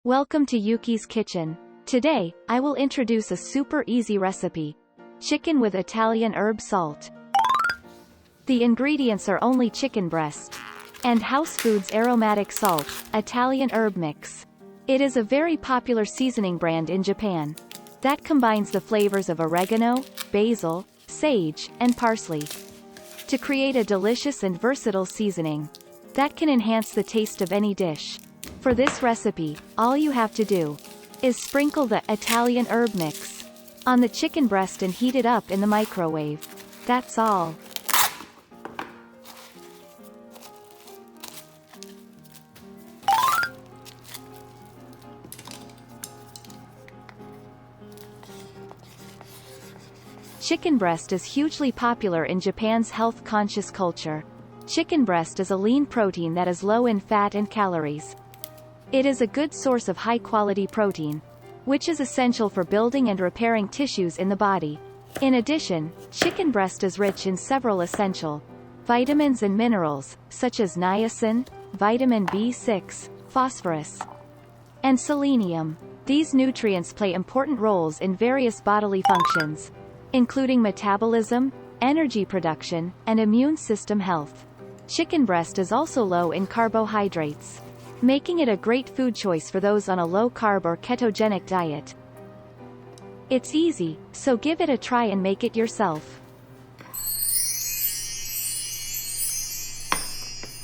Welcome to Yuki's Kitchen. Today, I will introduce a super easy recipe. Chicken with Italian herb salt. The ingredients are only chicken breast and House Foods aromatic salt, Italian herb mix. It is a very popular seasoning brand in Japan that combines the flavors of oregano, basil, sage, and parsley to create a delicious and versatile seasoning that can enhance the taste of any dish. For this recipe, all you have to do is sprinkle the Italian herb mix on the chicken breast and heat it up in the microwave. That's all. Chicken breast is hugely popular in Japan's health-conscious culture. Chicken breast is a lean protein that is low in fat and calories. It is a good source of high-quality protein, which is essential for building and repairing tissues in the body. In addition, chicken breast is rich in several essential vitamins and minerals, such as niacin, vitamin B6, phosphorus, and selenium. These nutrients play important roles in various bodily functions, including metabolism, energy production, and immune system health. Chicken breast is also low in carbohydrates, making it a great food choice for those on a low-carb or ketogenic diet. It's easy, so give it a try and make it yourself.